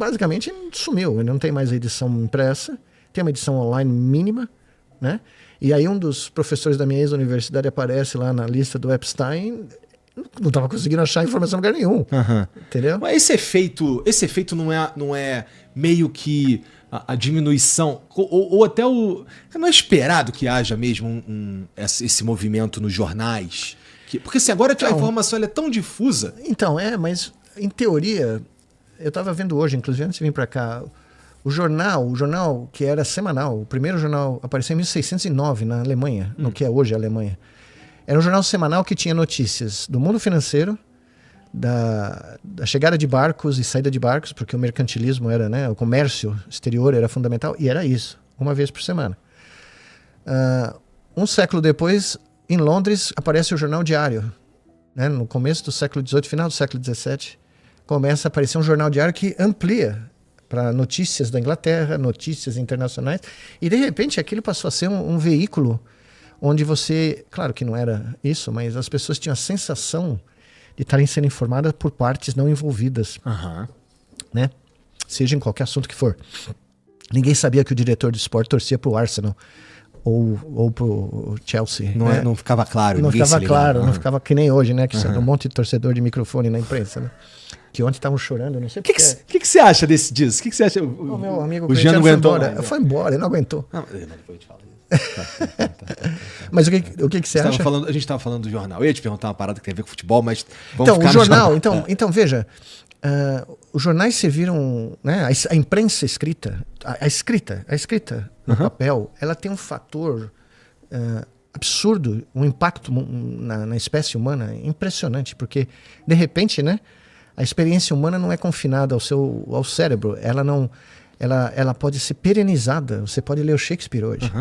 basicamente sumiu. Ele não tem mais a edição impressa, tem uma edição online mínima, né? E aí um dos professores da minha ex-universidade aparece lá na lista do Epstein, não estava conseguindo achar informação em lugar nenhum. Entendeu? Mas esse efeito não é meio que a diminuição, ou até o... Não é esperado que haja mesmo esse movimento nos jornais? Porque se agora a informação ela é tão difusa... Então, mas em teoria, eu estava vendo hoje, inclusive antes de vir para cá, o jornal que era semanal, o primeiro jornal apareceu em 1609 na Alemanha, no que é hoje a Alemanha. Era um jornal semanal que tinha notícias do mundo financeiro, da chegada de barcos e saída de barcos, porque o mercantilismo era, né, o comércio exterior era fundamental, e era isso, uma vez por semana. Um século depois, em Londres, aparece o Jornal Diário. Né, no começo do século XVIII, final do século XVII, começa a aparecer um jornal diário que amplia para notícias da Inglaterra, notícias internacionais, e de repente aquilo passou a ser um veículo onde você, claro que não era isso, mas as pessoas tinham a sensação de estarem sendo informadas por partes não envolvidas, né? Seja em qualquer assunto que for. Ninguém sabia que o diretor de esporte torcia para o Arsenal ou para o Chelsea. Não ficava claro. Não ficava claro, não ficava que nem hoje, né? Que um monte de torcedor de microfone na imprensa, né? Que ontem estavam chorando, não sei porquê. O que você acha disso? O que você acha? O meu amigo o Jean não aguentou. Foi embora, ele não aguentou. Não, depois eu te falo isso. Mas o que você acha? A gente estava falando do jornal. Eu ia te perguntar uma parada que tem a ver com futebol, mas vamos ficar no jornal. Então veja, os jornais serviram, né, a imprensa escrita, a escrita no papel, ela tem um fator absurdo, um impacto na espécie humana impressionante, porque de repente, né, a experiência humana não é confinada ao cérebro, ela pode ser perenizada. Você pode ler o Shakespeare hoje.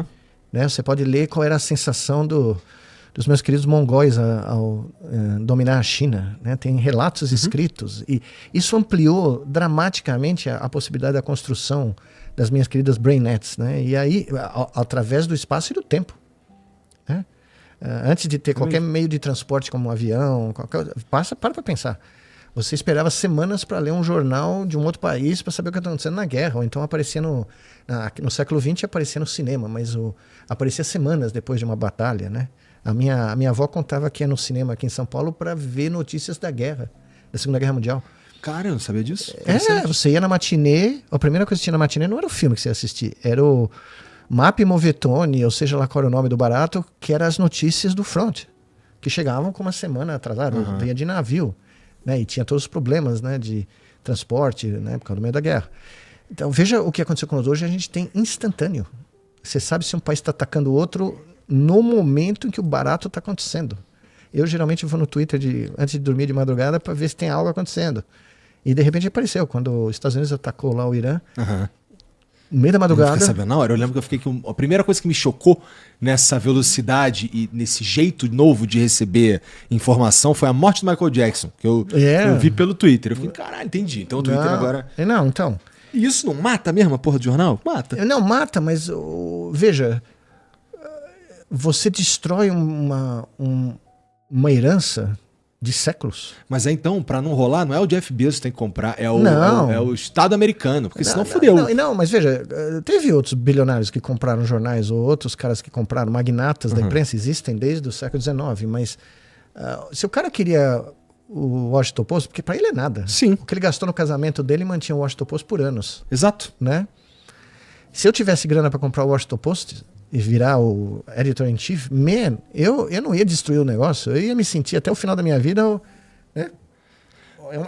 Né? Você pode ler qual era a sensação dos meus queridos mongóis ao dominar a China. Né? Tem relatos escritos. E isso ampliou dramaticamente a possibilidade da construção das minhas queridas brainettes. Né? E aí, através do espaço e do tempo. Né? Antes de ter qualquer meio de transporte como um avião, para pensar. Você esperava semanas para ler um jornal de um outro país para saber o que está acontecendo na guerra. Ou então aparecia no século XX aparecia no cinema, mas aparecia semanas depois de uma batalha, né? A minha avó contava que ia no cinema aqui em São Paulo para ver notícias da guerra, da Segunda Guerra Mundial. Cara, eu não sabia disso. Você ia na matinê, a primeira coisa que tinha na matinê não era o filme que você ia assistir, era o Map Movetone, ou seja lá qual era o nome do barato, que eram as notícias do front, que chegavam com uma semana atrasada, vinha de navio. Né, e tinha todos os problemas, né, de transporte, né, por causa do meio da guerra. Então, veja o que aconteceu com nós hoje. A gente tem instantâneo. Você sabe se um país está atacando o outro no momento em que o barato está acontecendo. Eu geralmente vou no Twitter antes de dormir de madrugada para ver se tem algo acontecendo. E de repente apareceu, quando os Estados Unidos atacou lá o Irã, no meio da madrugada... Eu sabendo na hora. Eu lembro que eu fiquei que a primeira coisa que me chocou nessa velocidade e nesse jeito novo de receber informação foi a morte do Michael Jackson, que eu vi pelo Twitter. Eu fiquei, caralho, entendi. Então o Twitter agora... Não, então... E isso não mata mesmo a porra do jornal? Mata. Não, mata, mas veja, você destrói uma herança de séculos. Mas então, para não rolar, não é o Jeff Bezos que tem que comprar, é o Estado americano, porque senão fodeu. Não, mas veja, teve outros bilionários que compraram jornais, ou outros caras que compraram, magnatas da imprensa, existem desde o século XIX, mas se o cara queria o Washington Post, porque para ele é nada. Sim. O que ele gastou no casamento dele mantinha o Washington Post por anos. Exato. Né? Se eu tivesse grana para comprar o Washington Post e virar o editor-in-chief, eu não ia destruir o negócio, eu ia me sentir até o final da minha vida, né?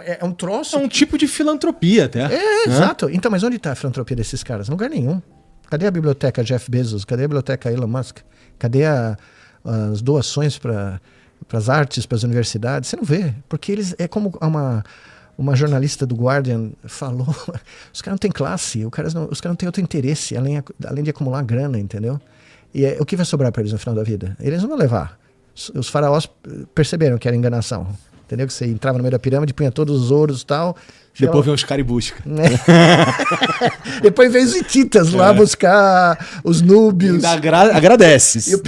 É um troço. É um tipo de filantropia até. Exato. Então, mas onde está a filantropia desses caras? Em lugar nenhum. Cadê a biblioteca Jeff Bezos? Cadê a biblioteca Elon Musk? Cadê as doações para as artes, para as universidades? Você não vê. Porque eles, é como uma jornalista do Guardian falou, os caras não têm classe, os caras não têm outro interesse, além de acumular grana, entendeu? E o que vai sobrar para eles no final da vida? Eles não vão levar. Os faraós perceberam que era enganação, entendeu? Que você entrava no meio da pirâmide, punha todos os ouros e tal. Depois vem os caras e busca. Depois vem os hititas lá buscar os núbios. Ainda agradece.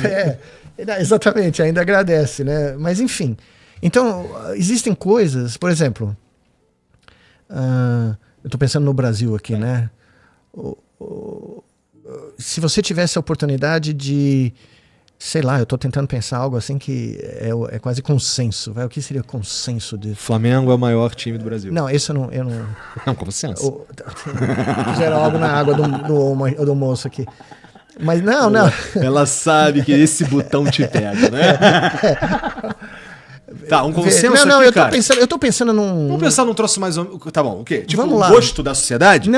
Exatamente, ainda agradece, né? Mas enfim. Então, existem coisas, por exemplo... eu tô pensando no Brasil aqui, né? Se você tivesse a oportunidade de, sei lá, eu tô tentando pensar algo assim que é quase consenso, vai, o que seria consenso de... Flamengo é o maior time do Brasil. Não, isso eu não... Não, consenso. Fizeram algo na água do moço aqui. Mas não. Ela sabe que esse botão te pega, né? Tá, um consenso não, aqui, cara. eu tô pensando num... Vamos pensar num troço mais... Tá bom, o quê? Tipo, Vamos o lá. gosto da sociedade?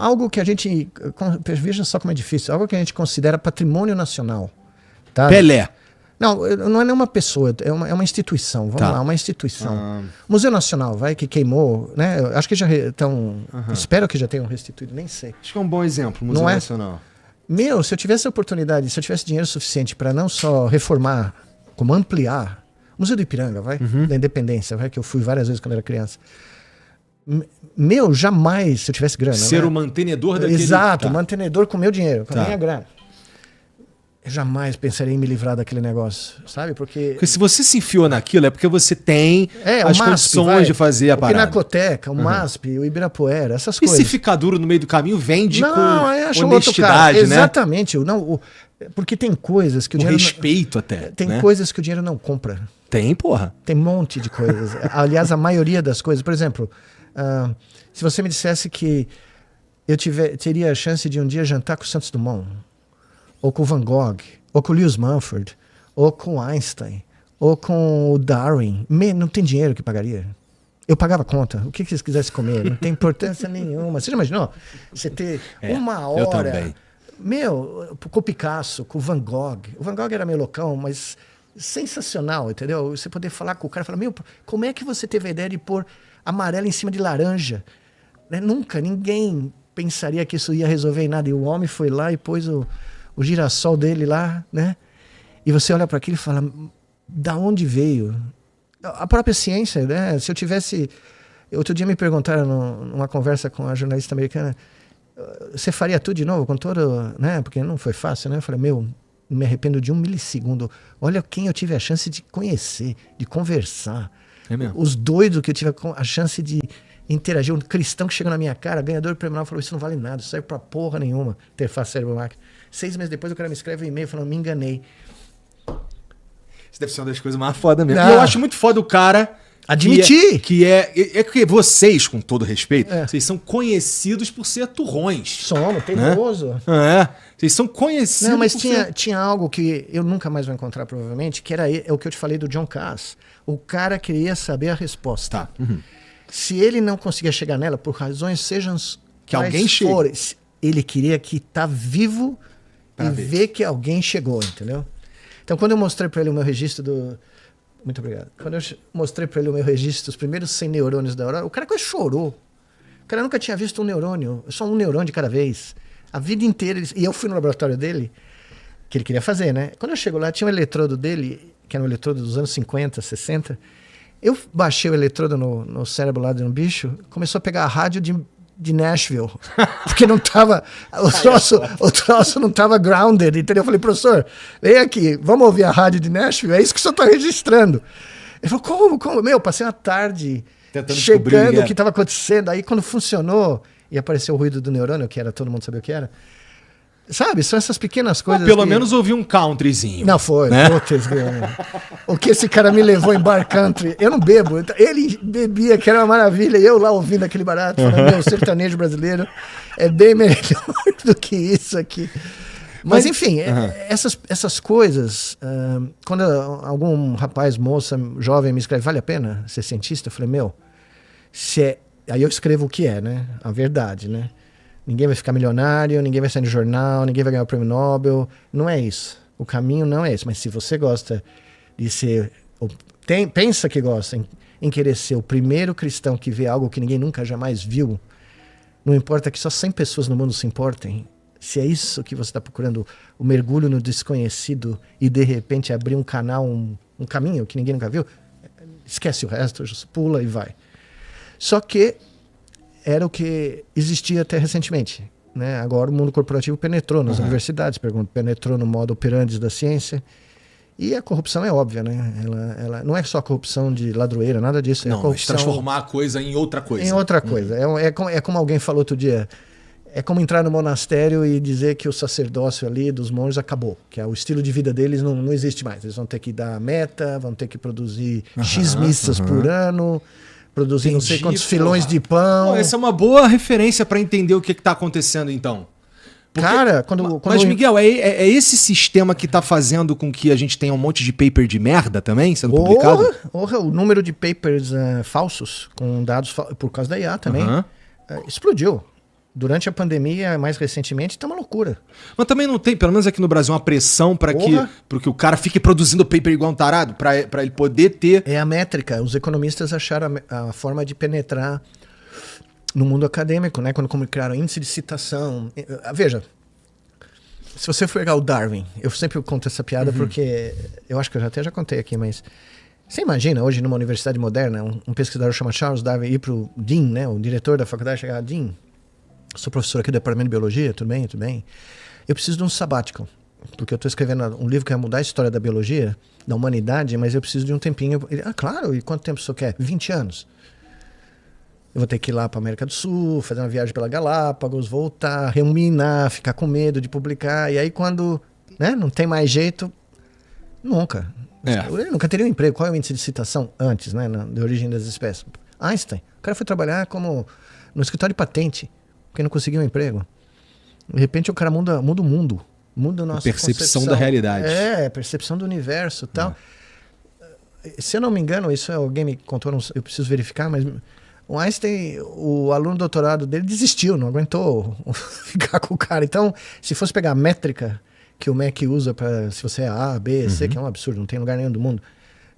Algo que a gente... Veja só como é difícil. Algo que a gente considera patrimônio nacional. Tá? Pelé. Não é nenhuma pessoa, é uma instituição. Vamos lá, uma instituição. Museu Nacional, que queimou, né? Eu acho que já estão... Espero que já tenham restituído, nem sei. Acho que é um bom exemplo, Museu Nacional. Se eu tivesse a oportunidade, se eu tivesse dinheiro suficiente para não só reformar, como ampliar... Museu do Ipiranga, da Independência, que eu fui várias vezes quando era criança. Jamais, se eu tivesse grana... Ser o mantenedor daquele... Exato, mantenedor com meu dinheiro, com a minha grana. Eu jamais pensaria em me livrar daquele negócio, sabe? Porque se você se enfiou naquilo, é porque você tem as condições de fazer a parada. A Pinacoteca, o MASP, o Ibirapuera, essas E coisas. se ficar duro no meio do caminho, vende com honestidade, né? Exatamente. Porque tem coisas que o dinheiro... respeito até. Tem coisas que o dinheiro não compra. Tem, porra. Tem um monte de coisas. Aliás, a maioria das coisas. Por exemplo, se você me dissesse que eu teria a chance de um dia jantar com o Santos Dumont, ou com o Van Gogh, ou com o Lewis Mumford, ou com Einstein, ou com o Darwin, não tem dinheiro que pagaria. Eu pagava conta. O que vocês quisessem comer? Não tem importância nenhuma. Você já imaginou? Você ter uma hora... Eu também. Com o Picasso, com o Van Gogh. O Van Gogh era meio loucão, mas sensacional, entendeu? Você poder falar com o cara e falar, como é que você teve a ideia de pôr amarelo em cima de laranja? Né? Nunca, ninguém pensaria que isso ia resolver em nada. E o homem foi lá e pôs o girassol dele lá, né? E você olha para aquilo e fala, da onde veio? A própria ciência, né? Se eu tivesse... Outro dia me perguntaram numa conversa com a jornalista americana, você faria tudo de novo com todo... Né? Porque não foi fácil, né? Eu falei, não me arrependo de 1 milissegundo. Olha quem eu tive a chance de conhecer, de conversar. É mesmo? Os doidos que eu tive a chance de interagir. Um cristão que chegou na minha cara, ganhador do prêmio Nobel, falou, isso não vale nada, isso serve pra porra nenhuma, interface cérebro-máquina. 6 meses depois o cara me escreve um e-mail falando, me enganei. Isso deve ser uma das coisas mais foda mesmo. Não. E eu acho muito foda o cara... Admitir! É que vocês, com todo respeito, vocês são conhecidos por ser turrões. Somos, teimoso. Vocês são conhecidos. Não, mas tinha algo que eu nunca mais vou encontrar, provavelmente, que era o que eu te falei do John Cass. O cara queria saber a resposta. Tá. Se ele não conseguia chegar nela, por razões sejam que alguém chegue. Ele queria que tá vivo pra ver que alguém chegou, entendeu? Então, quando eu mostrei para ele o meu registro do... Muito obrigado. Quando eu mostrei para ele o meu registro, os primeiros 100 neurônios da Aurora, o cara quase chorou. O cara nunca tinha visto um neurônio, só um neurônio de cada vez. A vida inteira. E eu fui no laboratório dele, que ele queria fazer, né? Quando eu chego lá, tinha um eletrodo dele, que era um eletrodo dos anos 50, 60. Eu baixei o eletrodo no cérebro lá de um bicho, começou a pegar a rádio de Nashville, porque não tava, o troço não tava grounded, entendeu? Eu falei, professor, vem aqui, vamos ouvir a rádio de Nashville, é isso que o senhor tá registrando. Ele falou, como? Passei uma tarde tentando chegando o que estava acontecendo, aí quando funcionou, e apareceu o ruído do neurônio, que era, todo mundo sabia o que era, sabe, são essas pequenas coisas. Pelo menos ouvi um countryzinho. Não foi, né? Putz, o que esse cara me levou em bar country, eu não bebo, ele bebia, que era uma maravilha, e eu lá ouvindo aquele barato, falando, meu sertanejo brasileiro é bem melhor do que isso aqui. Mas enfim, essas coisas, quando algum rapaz, moça, jovem me escreve, vale a pena ser cientista? Eu falei, aí eu escrevo o que é, né? A verdade, né? Ninguém vai ficar milionário, ninguém vai sair no jornal, ninguém vai ganhar o prêmio Nobel. Não é isso. O caminho não é esse. Mas se você gosta de ser... pensa que gosta em querer ser o primeiro cristão que vê algo que ninguém nunca jamais viu, não importa que só 100 pessoas no mundo se importem. Se é isso que você está procurando, o mergulho no desconhecido e de repente abrir um canal, um caminho que ninguém nunca viu, esquece o resto, pula e vai. Só que era o que existia até recentemente, né? Agora o mundo corporativo penetrou nas universidades, penetrou no modo operandi da ciência E a corrupção é óbvia, né? Ela não é só corrupção de ladroeira, nada disso. Não, é corrupção transformar a coisa em outra coisa. em outra coisa. É como alguém falou outro dia. É como entrar no monastério e dizer que o sacerdócio ali dos monges acabou. Que o estilo de vida deles não existe mais. Eles vão ter que dar meta, vão ter que produzir X missas por ano, produzir não sei quantos filões de pão. Pô, essa é uma boa referência para entender o que está acontecendo, então. Porque, cara, mas, Miguel, é esse sistema que está fazendo com que a gente tenha um monte de paper de merda também sendo publicado? O número de papers falsos, com dados por causa da IA também, explodiu. Durante a pandemia, mais recentemente, tá uma loucura. Mas também não tem, pelo menos aqui no Brasil, uma pressão para que o cara fique produzindo paper igual um tarado, para ele poder ter... É a métrica. Os economistas acharam a forma de penetrar no mundo acadêmico, né? Quando criaram índice de citação. Veja, se você for pegar o Darwin, eu sempre conto essa piada porque eu acho que eu já contei aqui, mas você imagina hoje numa universidade moderna, um pesquisador chamado Charles Darwin ir pro Dean, né? O diretor da faculdade chegar, Dean, sou professor aqui do departamento de biologia, tudo bem, tudo bem. Eu preciso de um sabbatical, porque eu estou escrevendo um livro que vai mudar a história da biologia, da humanidade, mas eu preciso de um tempinho. Ele, claro, e quanto tempo o senhor quer? 20 anos. Eu vou ter que ir lá para a América do Sul, fazer uma viagem pela Galápagos, voltar, ruminar, ficar com medo de publicar. E aí quando não tem mais jeito, nunca. Eu nunca teria um emprego. Qual é o índice de citação antes, né, de origem das espécies? Einstein. O cara foi trabalhar no escritório de patente, porque não conseguiu um emprego. De repente o cara muda o mundo. Muda a nossa percepção da realidade. Percepção do universo e tal. Se eu não me engano, isso alguém me contou, eu preciso verificar, mas o Einstein, o aluno do doutorado dele desistiu, não aguentou ficar com o cara. Então, se fosse pegar a métrica que o MEC usa para se você é A, B, C, que é um absurdo, não tem lugar nenhum do mundo,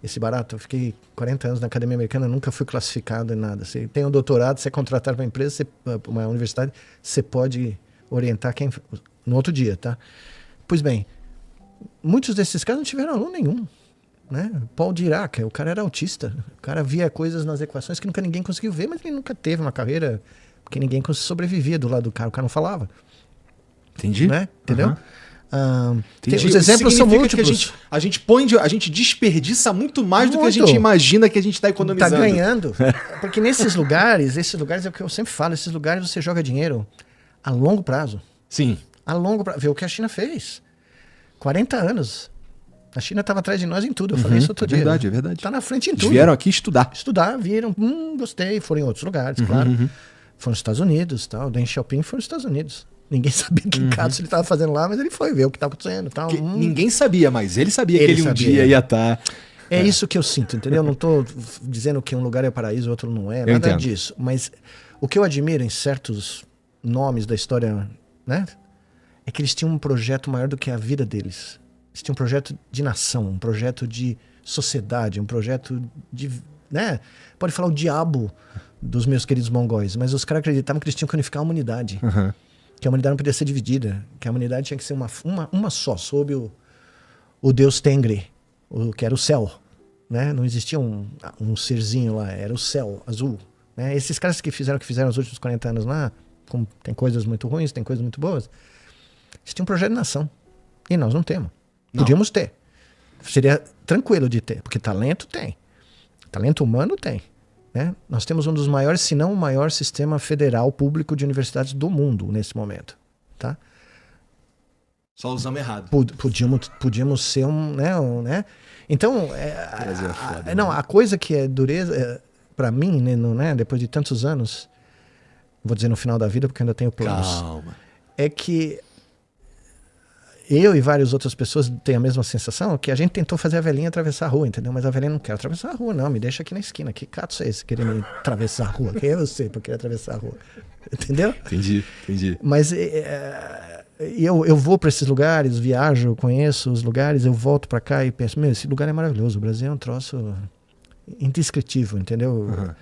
esse barato, eu fiquei 40 anos na academia americana, nunca fui classificado em nada. Você tem um doutorado, você é contratado para uma empresa, uma universidade, você pode orientar quem no outro dia, tá? Pois bem, muitos desses caras não tiveram aluno nenhum. Né? Paul Dirac, o cara era autista, o cara via coisas nas equações que nunca ninguém conseguiu ver, mas ele nunca teve uma carreira porque ninguém sobrevivia do lado do cara, o cara não falava. Entendi. Né? Entendeu? Os exemplos são múltiplos. A gente desperdiça muito mais do que a gente imagina que a gente está economizando. Está ganhando. Porque nesses lugares é o que eu sempre falo, esses lugares você joga dinheiro a longo prazo. Sim. A longo prazo. Vê o que a China fez. 40 anos. A China estava atrás de nós em tudo. Eu falei isso outro dia. É verdade. Está na frente em Eles tudo. Vieram aqui estudar. Viram, gostei. Foram em outros lugares, claro. Foram nos Estados Unidos, tal. O Deng Xiaoping foi nos Estados Unidos. Ninguém sabia que caso ele estava fazendo lá, mas ele foi ver o que estava acontecendo. Tal. Ninguém sabia, mas ele sabia que ele um dia ia estar... É isso que eu sinto, entendeu? Eu não estou dizendo que um lugar é paraíso, outro não é. Nada disso. Mas o que eu admiro em certos nomes da história, né? É que eles tinham um projeto maior do que a vida deles. Eles tinham um projeto de nação, um projeto de sociedade, um projeto de... né? Pode falar o diabo dos meus queridos mongóis, mas os caras acreditavam que eles tinham que unificar a humanidade. Que a humanidade não podia ser dividida, que a humanidade tinha que ser uma só, sob o Deus Tengri, que era o céu. Né? Não existia um serzinho lá, era o céu azul. Né? Esses caras que fizeram nos últimos 40 anos lá, tem coisas muito ruins, tem coisas muito boas, eles tinham um projeto de nação. E nós não temos. Podíamos ter. Seria tranquilo de ter, porque talento tem. Talento humano tem. Né? Nós temos um dos maiores, se não o maior sistema federal público de universidades do mundo nesse momento. Tá? Só usamos errado. Podíamos ser né? Então, a coisa que é dureza, para mim, né, depois de tantos anos, vou dizer no final da vida, porque eu ainda tenho planos. Calma. É que eu e várias outras pessoas têm a mesma sensação, que a gente tentou fazer a velhinha atravessar a rua, entendeu? Mas a velhinha não quer atravessar a rua, não. Me deixa aqui na esquina. Que cato é esse querer me atravessar a rua? Quem é você para querer atravessar a rua? Entendeu? Entendi. Mas eu vou para esses lugares, viajo, conheço os lugares, eu volto para cá e penso, esse lugar é maravilhoso. O Brasil é um troço indescritível, entendeu?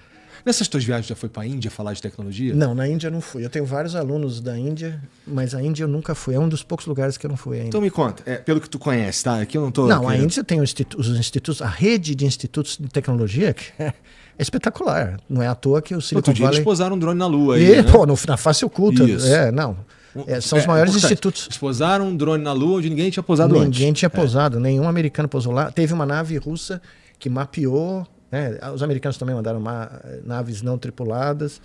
Nessas tuas viagens já foi para a Índia falar de tecnologia? Não, na Índia eu não fui. Eu tenho vários alunos da Índia, mas a Índia eu nunca fui. É um dos poucos lugares que eu não fui ainda. Então me conta, pelo que tu conhece, tá? Aqui eu não tô... Não, a Índia tem os institutos, a rede de institutos de tecnologia que é espetacular. Não é à toa que o Silicon Outro dia Valley... eles posaram um drone na Lua aí, né? Na face oculta. Isso. Não. São os maiores importante. institutos. Eles pousaram um drone na Lua onde ninguém tinha pousado antes. Ninguém tinha pousado, nenhum americano pousou lá. Teve uma nave russa que mapeou, né? Os americanos também mandaram naves não tripuladas,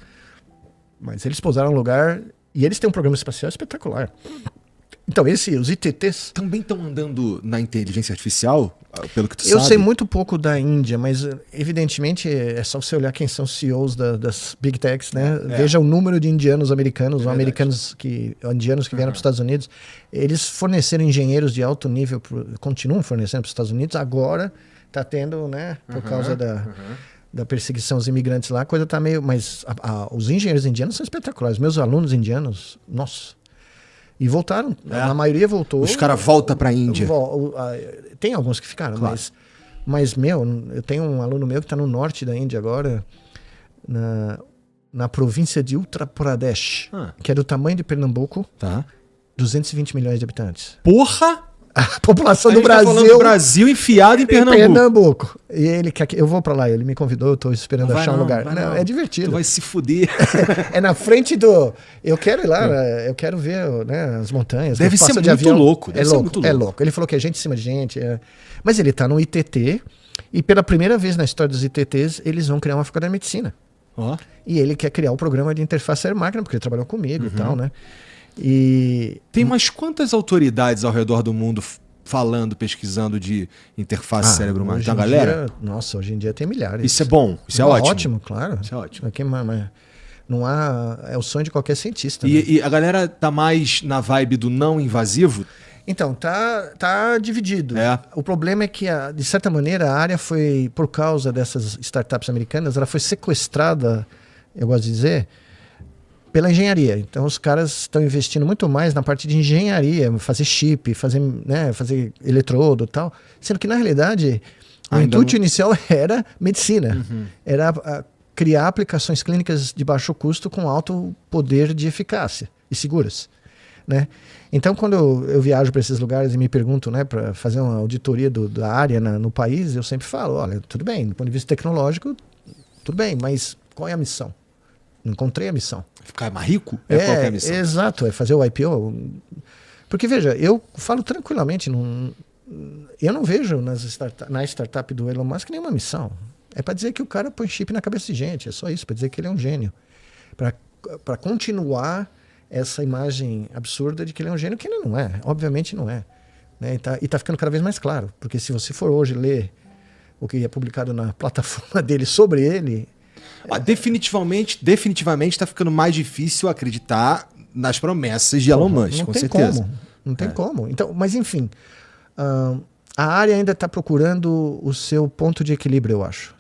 mas eles pousaram no lugar e eles têm um programa espacial espetacular. Então, os ITTs... Também estão andando na inteligência artificial, pelo que tu Eu sabe? sei muito pouco da Índia, mas evidentemente é só você olhar quem são os CEOs das Big Techs, né? Veja o número de indianos americanos, ou indianos que vieram para os Estados Unidos. Eles forneceram engenheiros de alto nível, continuam fornecendo para os Estados Unidos, agora está tendo, né, por causa da perseguição aos imigrantes lá, a coisa está meio... Mas os engenheiros indianos são espetaculares. Meus alunos indianos, nossa... E voltaram, a maioria voltou. Os caras voltam para a Índia. Tem alguns que ficaram, claro. mas eu tenho um aluno meu que está no norte da Índia agora, na província de Uttar Pradesh, que é do tamanho de Pernambuco, 220 milhões de habitantes. Porra! A população do Tá Brasil... falando do Brasil enfiado em Pernambuco. E ele quer eu vou para lá, ele me convidou, eu estou esperando achar um lugar. Não, é divertido. Tu vai se fuder. É na frente do... Eu quero ir lá, eu quero ver, né, as montanhas. Deve ser muito louco. É louco. Ele falou que é gente em cima de gente. Mas ele está no ITT e pela primeira vez na história dos ITTs, eles vão criar uma faculdade de medicina. E ele quer criar o programa de interface air-máquina, porque ele trabalhou comigo e tal, né? E tem umas quantas autoridades ao redor do mundo falando, pesquisando de interface cérebro-máquina? Tem a galera? Nossa, hoje em dia tem milhares. Isso é bom, isso é ótimo. Ótimo, claro. Isso é ótimo. Não há... É o sonho de qualquer cientista. E a galera tá mais na vibe do não invasivo? Então, tá dividido. É. O problema é que, de certa maneira, a área foi, por causa dessas startups americanas, ela foi sequestrada, eu gosto de dizer, pela engenharia. Então os caras estão investindo muito mais na parte de engenharia, fazer chip, fazer eletrodo e tal, sendo que na realidade o intuito inicial era medicina, era criar aplicações clínicas de baixo custo com alto poder de eficácia e seguras, né? Então quando eu viajo para esses lugares e me pergunto, né, para fazer uma auditoria da área no país, eu sempre falo, olha, tudo bem, do ponto de vista tecnológico, tudo bem, mas qual é a missão? Encontrei a missão. Ficar mais rico? Qual que é a missão? Exato, é fazer o IPO. Porque, veja, eu falo tranquilamente, eu não vejo na startup do Elon Musk nenhuma missão. É para dizer que o cara põe chip na cabeça de gente, é só isso, para dizer que ele é um gênio. Para continuar essa imagem absurda de que ele é um gênio, que ele não é, obviamente não é. Né? E tá ficando cada vez mais claro, porque se você for hoje ler o que é publicado na plataforma dele sobre ele... Definitivamente está ficando mais difícil acreditar nas promessas de Elon Musk, com certeza. Não tem como. Então, mas enfim, a área ainda está procurando o seu ponto de equilíbrio, eu acho.